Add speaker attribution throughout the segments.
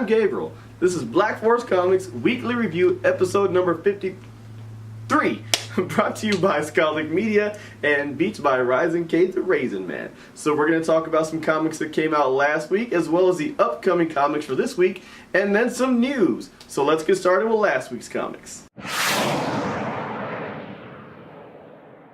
Speaker 1: I'm Gabriel. This is Black Forest Comics Weekly Review, episode number 53, brought to you by Scholastic Media and beats by Rising K the Raisin Man. So we're going to talk about some comics that came out last week, as well as the upcoming comics for this week, and then some news. So let's get started with last week's comics.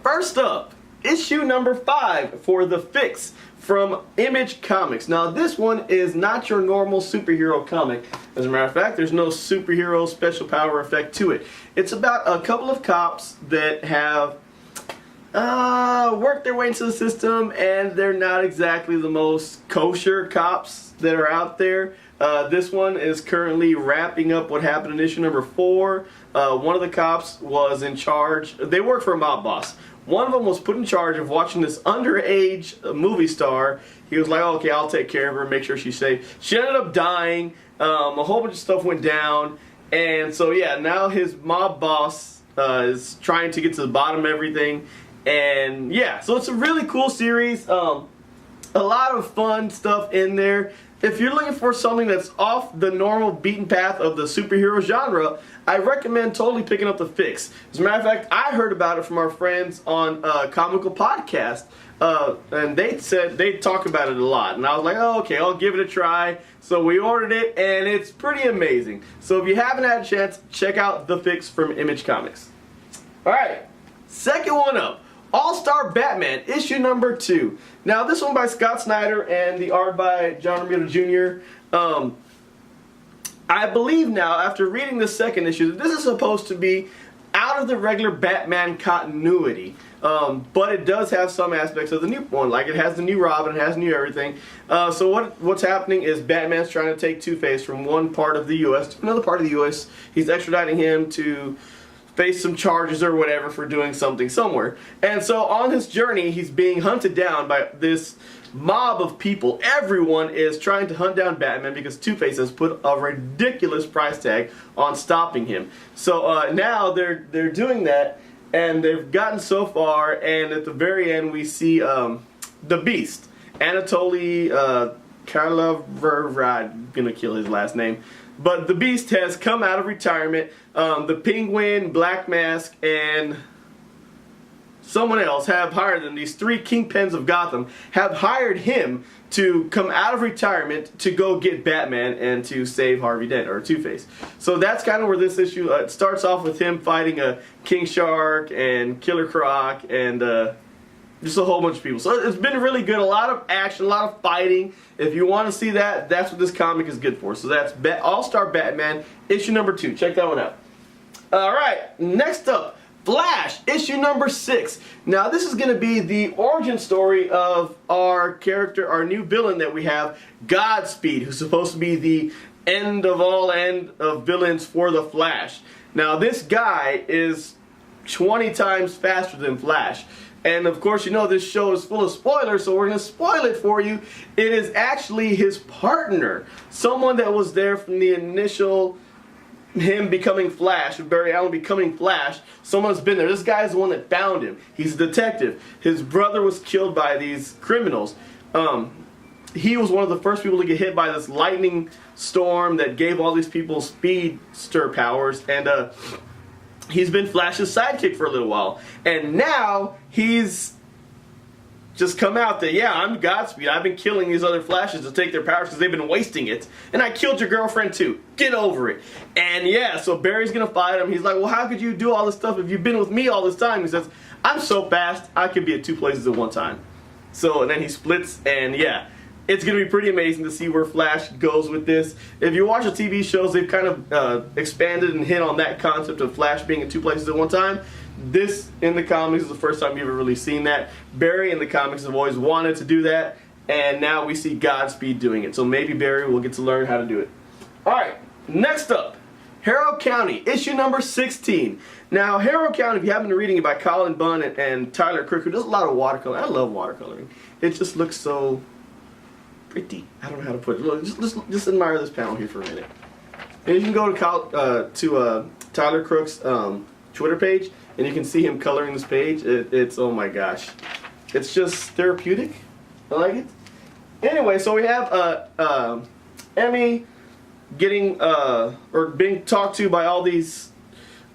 Speaker 1: First up, issue number 5 for The Fix from Image Comics. Now this one is not your normal superhero comic. As a matter of fact, there's no superhero special power effect to it. It's about a couple of cops that have worked their way into the system, and they're not exactly the most kosher cops that are out there. This one is currently wrapping up what happened in issue number 4. One of the cops was in charge. They work for a mob boss. One of them was put in charge of watching this underage movie star. He was like, oh, okay, I'll take care of her, make sure she's safe. She ended up dying. A whole bunch of stuff went down. And so, yeah, now his mob boss is trying to get to the bottom of everything. And, yeah, so it's a really cool series. A lot of fun stuff in there. If you're looking for something that's off the normal beaten path of the superhero genre, I recommend totally picking up The Fix. As a matter of fact, I heard about it from our friends on Comical Podcast, and they said they talk about it a lot. And I was like, oh, okay, I'll give it a try. So we ordered it, and it's pretty amazing. So if you haven't had a chance, check out The Fix from Image Comics. All right, second one up. All-Star Batman, issue number 2. Now, this one by Scott Snyder and the art by John Romita Jr. I believe now, after reading the second issue, that this is supposed to be out of the regular Batman continuity. But it does have some aspects of the new one. Like, it has the new Robin, it has new everything. So what's happening is Batman's trying to take Two-Face from one part of the U.S. to another part of the U.S. He's extraditing him to face some charges or whatever for doing something somewhere. And so on his journey, he's being hunted down by this mob of people. Everyone is trying to hunt down Batman because Two-Face has put a ridiculous price tag on stopping him. So now they're doing that, and they've gotten so far, and at the very end we see the Beast, Anatoly Karlover, I'm gonna kill his last name. But the Beast has come out of retirement. The Penguin, Black Mask, and someone else have hired them. These 3 kingpins of Gotham have hired him to come out of retirement to go get Batman and to save Harvey Dent, or Two-Face. So that's kind of where this issue, it starts off with him fighting a King Shark and Killer Croc and just a whole bunch of people. So it's been really good. A lot of action, a lot of fighting. If you want to see that, that's what this comic is good for. So that's All-Star Batman, issue number 2. Check that one out. Alright, next up, Flash, issue number 6. Now this is going to be the origin story of our character, our new villain that we have, Godspeed, who's supposed to be the end of villains for the Flash. Now this guy is 20 times faster than Flash. And of course, you know this show is full of spoilers, so we're going to spoil it for you. It is actually his partner, someone that was there from the initial him becoming Flash, Barry Allen becoming Flash. Someone's been there. This guy is the one that found him. He's a detective. His brother was killed by these criminals. He was one of the first people to get hit by this lightning storm that gave all these people speedster powers, and he's been Flash's sidekick for a little while. And now he's just come out that, yeah, I'm Godspeed. I've been killing these other Flashes to take their powers because they've been wasting it. And I killed your girlfriend too. Get over it. And yeah, so Barry's going to fight him. He's like, well, how could you do all this stuff if you've been with me all this time? He says, I'm so fast, I could be at 2 places at one time. So, and then he splits, and yeah. It's going to be pretty amazing to see where Flash goes with this. If you watch the TV shows, they've kind of expanded and hit on that concept of Flash being in 2 places at one time. This, in the comics, is the first time you've ever really seen that. Barry in the comics have always wanted to do that, and now we see Godspeed doing it. So maybe Barry will get to learn how to do it. Alright, next up, Harrow County, issue number 16. Now, Harrow County, if you haven't been reading it by Colin Bunn and Tyler Crook, who does a lot of watercoloring. I love watercoloring. It just looks so pretty. I don't know how to put it. Look, just admire this panel here for a minute. And you can go to Tyler Crook's Twitter page, and you can see him coloring this page. It's, oh my gosh. It's just therapeutic. I like it. Anyway, so we have Emmy getting or being talked to by all these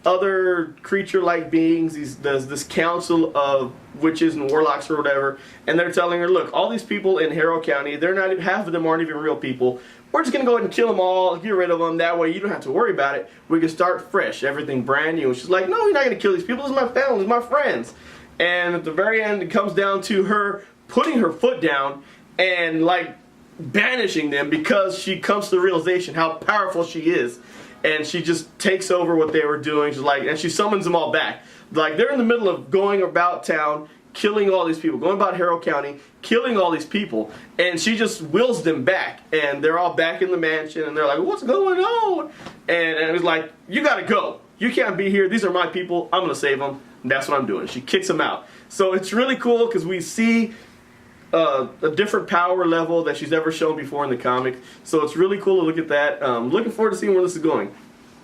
Speaker 1: other creature-like beings, this council of witches and warlocks or whatever, and they're telling her, look, all these people in Harrow County, they're not even, half of them aren't even real people. We're just gonna go ahead and kill them all, get rid of them. That way you don't have to worry about it. We can start fresh, everything brand new. And she's like, no, you're not gonna kill these people. This is my family, this is my friends. And at the very end, it comes down to her putting her foot down and like banishing them, because she comes to the realization how powerful she is, and she just takes over what they were doing. She's like, and she summons them all back. Like, they're in the middle of going about town, killing all these people, going about Harrow County, killing all these people, and she just wills them back, and they're all back in the mansion, and they're like, what's going on? And it was like, you gotta go. You can't be here. These are my people. I'm gonna save them. And that's what I'm doing. She kicks them out. So it's really cool because we see a different power level that she's ever shown before in the comic. So it's really cool to look at that. Looking forward to seeing where this is going.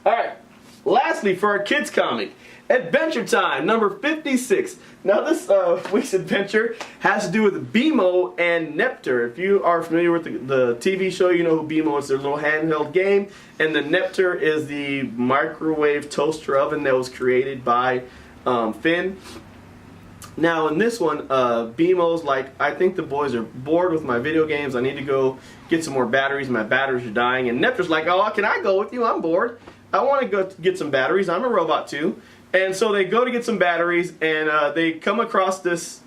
Speaker 1: Alright, lastly for our kids comic, Adventure Time, number 56. Now this week's adventure has to do with BMO and Nepter. If you are familiar with the TV show, you know who BMO is. Their little handheld game. And the Nepter is the microwave toaster oven that was created by Finn. Now in this one, BMO's like, I think the boys are bored with my video games. I need to go get some more batteries. My batteries are dying. And Nepter's like, oh, can I go with you? I'm bored. I want to go get some batteries. I'm a robot too. And so they go to get some batteries, and they come across this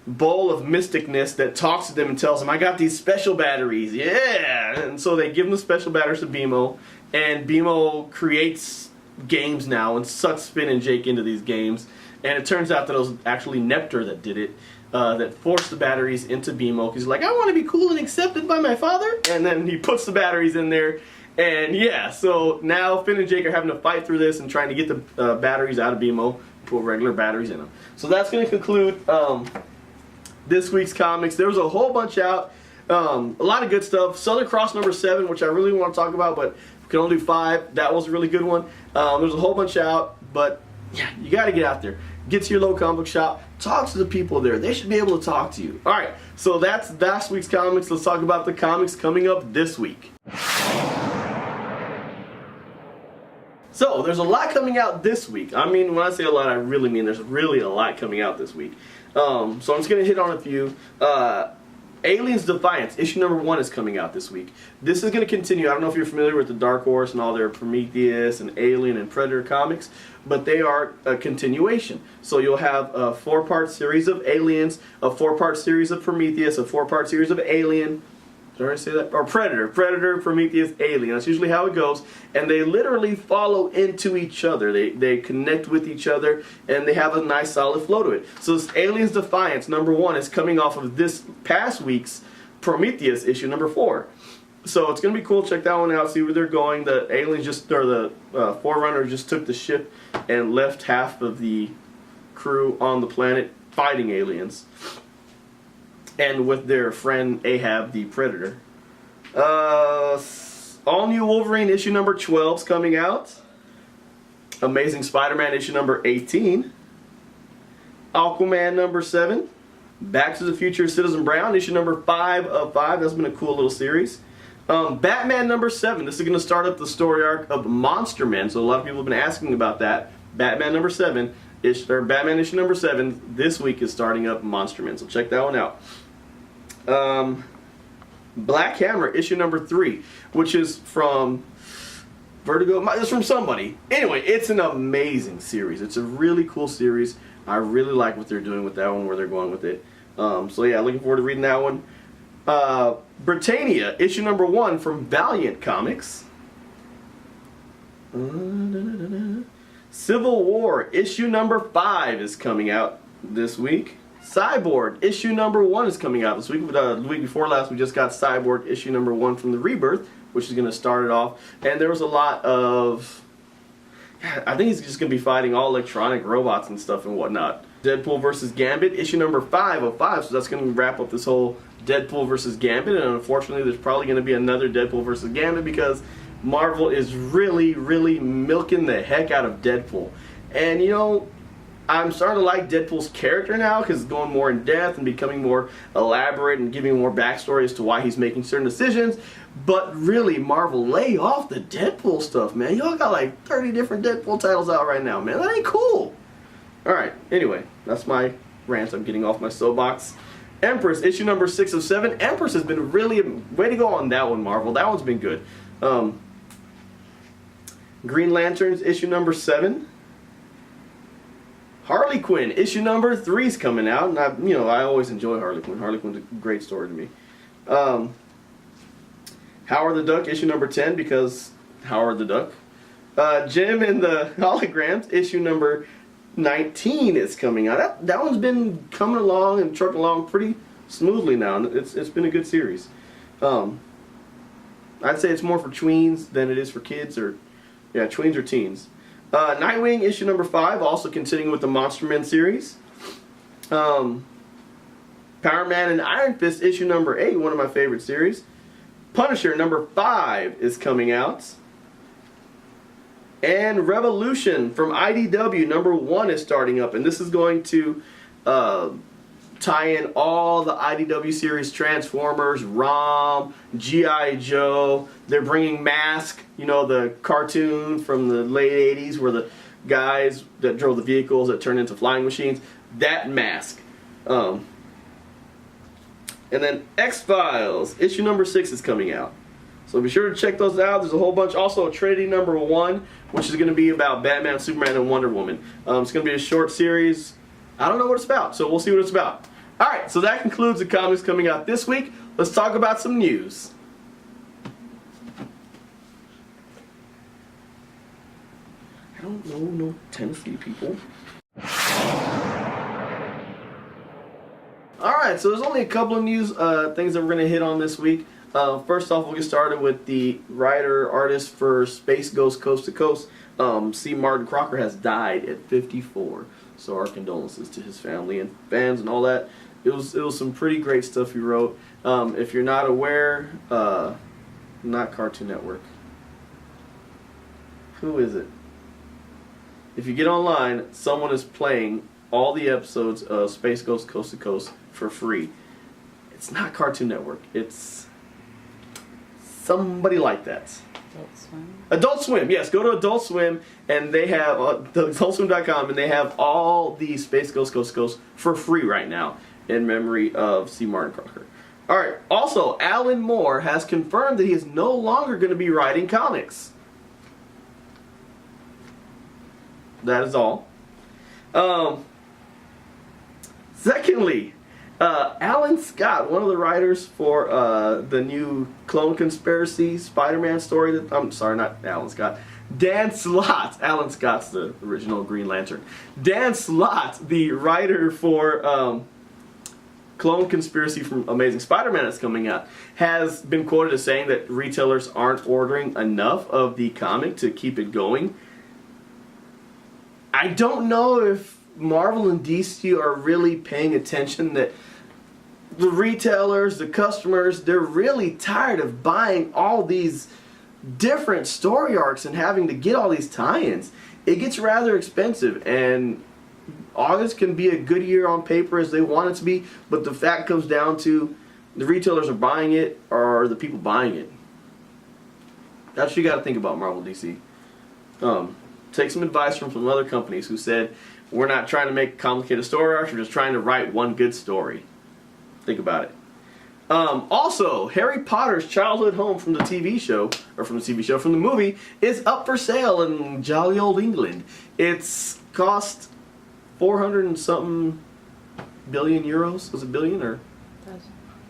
Speaker 1: bowl of mysticness that talks to them and tells them, I got these special batteries. Yeah! And so they give them the special batteries to BMO, and BMO creates games now and sucks Finn and Jake into these games. And it turns out that it was actually Nepter that did it, that forced the batteries into BMO, because he's like, I want to be cool and accepted by my father. And then he puts the batteries in there. And yeah, so now Finn and Jake are having to fight through this and trying to get the batteries out of BMO, put regular batteries in them. So that's going to conclude this week's comics. There was a whole bunch out, a lot of good stuff. Southern Cross number 7, which I really want to talk about, but we can only do 5. That was a really good one. There's a whole bunch out, but yeah, you got to get out there. Get to your local comic book shop. Talk to the people there. They should be able to talk to you. All right, so that's last week's comics. Let's talk about the comics coming up this week. So, there's a lot coming out this week. I mean, when I say a lot, I really mean there's really a lot coming out this week. So I'm just going to hit on a few. Aliens Defiance, issue number 1 is coming out this week. This is going to continue. I don't know if you're familiar with the Dark Horse and all their Prometheus and Alien and Predator comics, but they are a continuation. So you'll have a 4-part series of Aliens, a 4-part series of Prometheus, a 4-part series of Alien. Did I already say that? Or Predator. Predator, Prometheus, Alien. That's usually how it goes. And they literally follow into each other. They connect with each other, and they have a nice solid flow to it. So this Aliens Defiance, number 1, is coming off of this past week's Prometheus issue, number 4. So it's going to be cool. Check that one out, see where they're going. The aliens or the Forerunner just took the ship and left half of the crew on the planet fighting aliens. And with their friend Ahab the Predator. All New Wolverine issue number 12 is coming out. Amazing Spider-Man issue number 18. Aquaman number 7. Back to the Future Citizen Brown issue number 5 of 5. That's been a cool little series. Batman number 7. This is going to start up the story arc of Monster Men. So a lot of people have been asking about that. Batman number 7. Batman issue number 7 this week is starting up Monster Men. So check that one out. Black Hammer issue number 3, which is from Vertigo. It's from somebody. Anyway, it's an amazing series. It's a really cool series. I really like what they're doing with that one, where they're going with it. So yeah, looking forward to reading that one. Britannia issue number 1 from Valiant Comics. Civil War issue number 5 is coming out this week. Cyborg issue number 1 is coming out this week. The week before last, we just got Cyborg issue number 1 from the Rebirth, which is going to start it off. And there was a lot of, I think he's just going to be fighting all electronic robots and stuff and whatnot. Deadpool vs. Gambit issue number 5 of 5. So that's going to wrap up this whole Deadpool vs. Gambit. And unfortunately, there's probably going to be another Deadpool vs. Gambit because Marvel is really, really milking the heck out of Deadpool. And you know, I'm starting to like Deadpool's character now because it's going more in depth and becoming more elaborate and giving more backstory as to why he's making certain decisions. But really, Marvel, lay off the Deadpool stuff, man. Y'all got like 30 different Deadpool titles out right now, man. That ain't cool. Alright, anyway, that's my rant. I'm getting off my soapbox. Empress, issue number 6 of 7. Empress has been really, way to go on that one, Marvel. That one's been good. Green Lanterns, issue number 7. Harley Quinn, issue number 3 is coming out, and I always enjoy Harley Quinn. Harley Quinn's a great story to me. Howard the Duck, issue number 10, because Howard the Duck. Jim and the Holograms, issue number 19 is coming out. That one's been coming along and trucking along pretty smoothly now. It's been a good series. I'd say it's more for tweens than it is for kids, or yeah, tweens or teens. Nightwing, issue number 5, also continuing with the Monster Men series. Power Man and Iron Fist, issue number 8, one of my favorite series. Punisher, number 5, is coming out. And Revolution from IDW, number 1, is starting up. And this is going to tie in all the IDW series, Transformers, ROM, G.I. Joe. They're bringing Mask, the cartoon from the late 80s where the guys that drove the vehicles that turned into flying machines. That Mask. And then X-Files, issue number 6 is coming out. So be sure to check those out. There's a whole bunch. Also, Trinity number 1, which is going to be about Batman, Superman, and Wonder Woman. It's going to be a short series. I don't know what it's about, so we'll see what it's about. Alright, so that concludes the comics coming out this week. Let's talk about some news. I don't know no Tennessee people. Alright, so there's only a couple of news things that we're going to hit on this week. First off, we'll get started with the writer-artist for Space Ghost Coast to Coast. C. Martin Crocker has died at 54. So our condolences to his family and fans and all that. It was some pretty great stuff he wrote. If you're not aware, not Cartoon Network. Who is it? If you get online, someone is playing all the episodes of Space Ghost Coast to Coast for free. It's not Cartoon Network. It's somebody like that.
Speaker 2: Adult Swim?
Speaker 1: Adult Swim, yes. Go to Adult Swim, and they have adultswim.com, and they have all the Space Ghost Coast to Coast for free right now in memory of C. Martin Crocker. Alright, also, Alan Moore has confirmed that he is no longer going to be writing comics. That is all. Secondly, Alan Scott, one of the writers for the new Clone Conspiracy Spider-Man story that, I'm sorry, not Alan Scott, Dan Slott. Alan Scott's the original Green Lantern. Dan Slott, the writer for Clone Conspiracy from Amazing Spider-Man that's coming out, has been quoted as saying that retailers aren't ordering enough of the comic to keep it going. I don't know if Marvel and DC are really paying attention that the retailers, the customers, they're really tired of buying all these different story arcs and having to get all these tie-ins. It gets rather expensive, and August can be a good year on paper as they want it to be, but the fact comes down to the retailers are buying it or the people buying it. That's what you got to think about, Marvel DC. Take some advice from some other companies who said, we're not trying to make complicated story arcs, we're just trying to write one good story. Think about it. Also, Harry Potter's childhood home from the TV show, or from the movie, is up for sale in jolly old England. It's cost 400 and something billion euros. Was it billion or?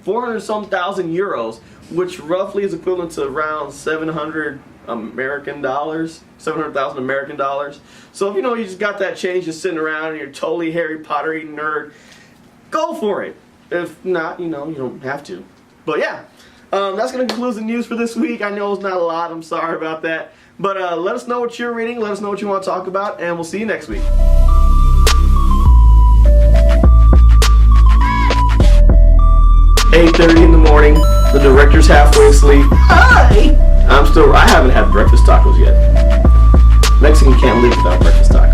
Speaker 1: 400 and some thousand euros, which roughly is equivalent to around 700 American dollars, 700,000 American dollars. So if you just got that change just sitting around and you're totally Harry Potter-y nerd, go for it. If not, you don't have to. But yeah, that's going to conclude the news for this week. I know it's not a lot. I'm sorry about that. But let us know what you're reading. Let us know what you want to talk about. And we'll see you next week. 8:30 in the morning. The director's halfway asleep. Hi! I haven't had breakfast tacos yet. Mexican can't live without breakfast tacos.